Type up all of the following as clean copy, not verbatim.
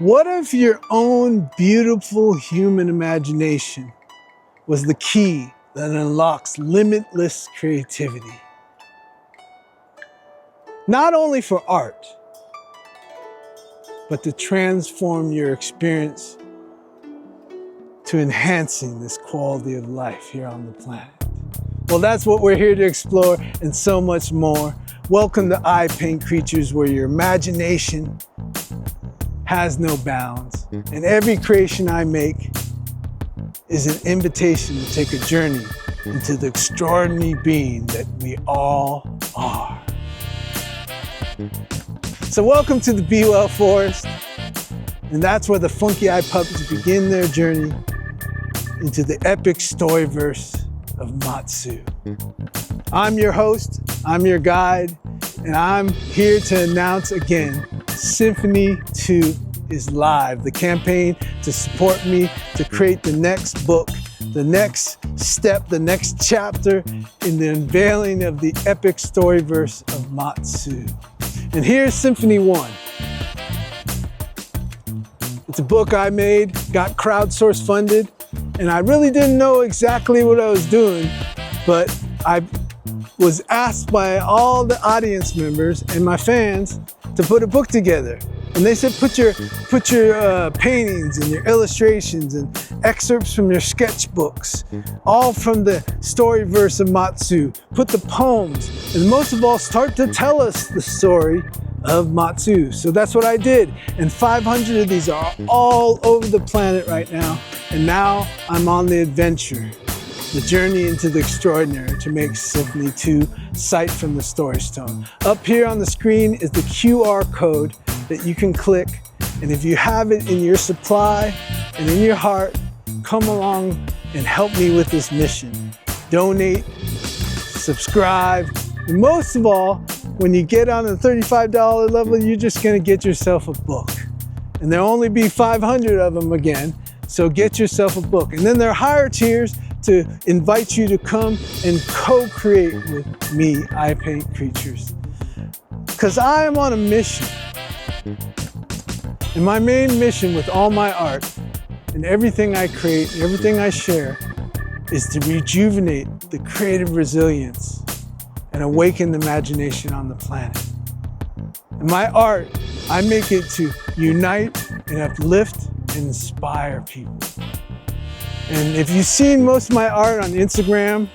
What if your own beautiful human imagination was the key that unlocks limitless creativity? Not only for art, but to transform your experience to enhancing this quality of life here on the planet. Well, that's what we're here to explore and so much more. Welcome to iPaintCreatures, where your imagination has no bounds. And every creation I make is an invitation to take a journey into the extraordinary being that we all are. So welcome to the Be Well Forest. And that's where the funky eye puppets begin their journey into the epic storyverse of Matsu. I'm your host, I'm your guide, and I'm here to announce again, Symphony II is live. The campaign to support me to create the next book, the next step, the next chapter in the unveiling of the epic storyverse of Matsu. And here's Symphony I. It's a book I made, got crowdsource funded, and I really didn't know exactly what I was doing, but I was asked by all the audience members and my fans to put a book together. And they said, put your paintings and your illustrations and excerpts from your sketchbooks, all from the storyverse of Matsu. Put the poems, and most of all, start to tell us the story of Matsu. So that's what I did. And 500 of these are all over the planet right now. And now I'm on the adventure, the journey into the extraordinary to make Symphony II sight from the story stone. Up here on the screen is the QR code that you can click. And if you have it in your supply and in your heart, come along and help me with this mission. Donate, subscribe, and most of all, when you get on the $35 level, you're just gonna get yourself a book. And there'll only be 500 of them again, so get yourself a book. And then there are higher tiers to invite you to come and co-create with me, iPaintCreatures. Because I am on a mission. And my main mission with all my art and everything I create, and everything I share, is to rejuvenate the creative resilience and awaken the imagination on the planet. And my art, I make it to unite and uplift and inspire people. And if you've seen most of my art on Instagram,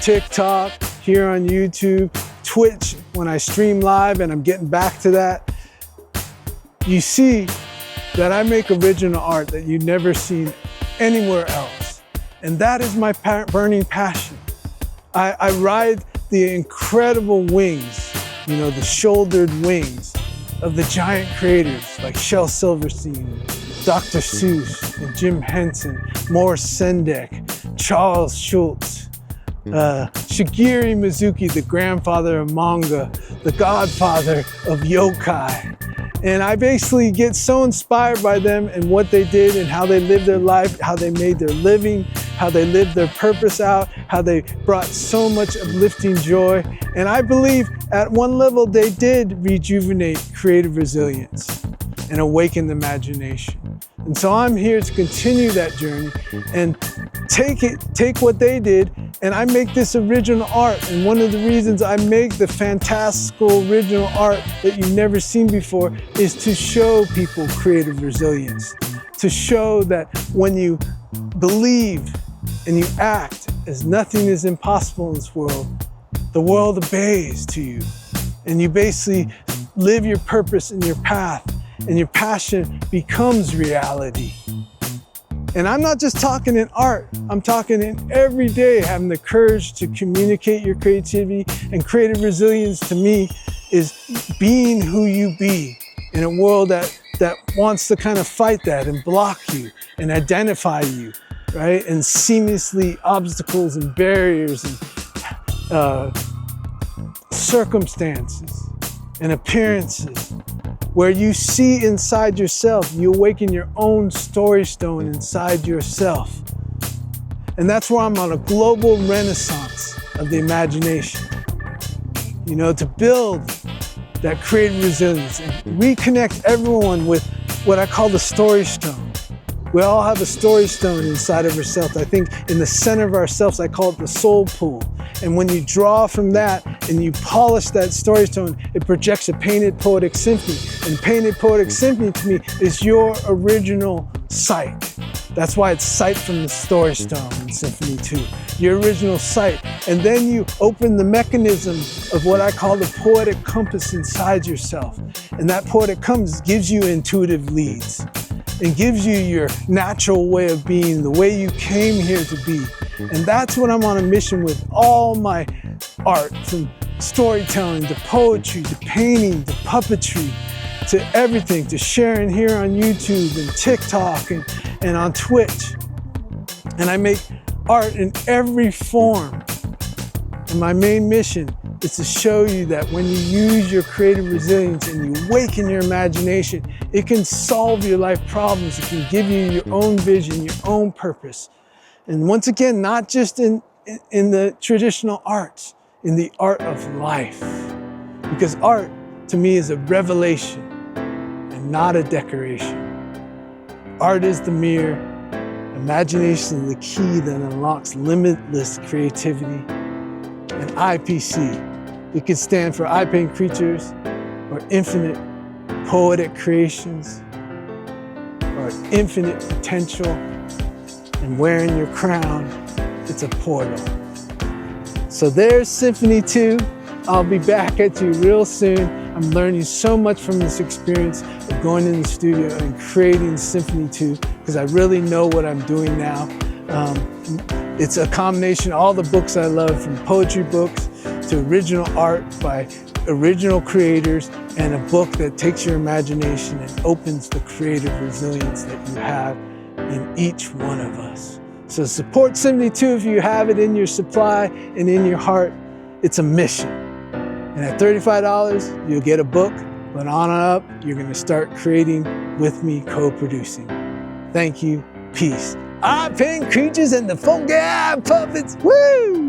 TikTok, here on YouTube, Twitch, when I stream live, and I'm getting back to that, you see that I make original art that you've never seen anywhere else. And that is my burning passion. I ride the incredible wings, the shouldered wings of the giant creators like Shel Silverstein, Dr. Seuss, and Jim Henson, Morris Sendak, Charles Schulz, Shigeru Mizuki, the grandfather of manga, the godfather of yokai. And I basically get so inspired by them and what they did and how they lived their life, how they made their living, how they lived their purpose out, how they brought so much uplifting joy. And I believe at one level they did rejuvenate creative resilience and awaken the imagination. And so I'm here to continue that journey and take what they did, and I make this original art. And one of the reasons I make the fantastical original art that you've never seen before is to show people creative resilience, to show that when you believe and you act as nothing is impossible in this world, the world obeys to you. And you basically live your purpose and your path, and your passion becomes reality. And I'm not just talking in art, I'm talking in every day, having the courage to communicate your creativity. And creative resilience to me is being who you be in a world that wants to kind of fight that and block you and identify you, right? And seamlessly obstacles and barriers and circumstances and appearances, where you see inside yourself, you awaken your own story stone inside yourself. And that's where I'm on a global renaissance of the imagination, to build that creative resilience and reconnect everyone with what I call the story stone. We all have a story stone inside of ourselves. I think in the center of ourselves, I call it the soul pool. And when you draw from that and you polish that story stone, it projects a painted poetic symphony. And painted poetic symphony to me is your original sight. That's why it's sight from the story stone in Symphony 2, your original sight. And then you open the mechanism of what I call the poetic compass inside yourself. And that poetic compass gives you intuitive leads and gives you your natural way of being, the way you came here to be. And that's what I'm on a mission with all my art, from storytelling to poetry to painting to puppetry to everything, to sharing here on YouTube and TikTok and on Twitch. And I make art in every form. And my main mission is to show you that when you use your creative resilience and you awaken your imagination, it can solve your life problems. It can give you your own vision, your own purpose. And once again, not just in the traditional arts, in the art of life. Because art, to me, is a revelation and not a decoration. Art is the mirror, imagination is the key that unlocks limitless creativity. And IPC, it could stand for iPaintCreatures, or infinite poetic creations, or infinite potential. And wearing your crown, it's a portal. So there's Symphony 2. I'll be back at you real soon. I'm learning so much from this experience of going in the studio and creating Symphony 2, because I really know what I'm doing now. It's a combination of all the books I love, from poetry books to original art by original creators, and a book that takes your imagination and opens the creative resilience that you have in each one of us. So support Symphony 2 if you have it in your supply and in your heart. It's a mission. And at $35, you'll get a book, but on and up, you're gonna start creating with me, co-producing. Thank you, peace. I paint creatures and the funky puppets, woo!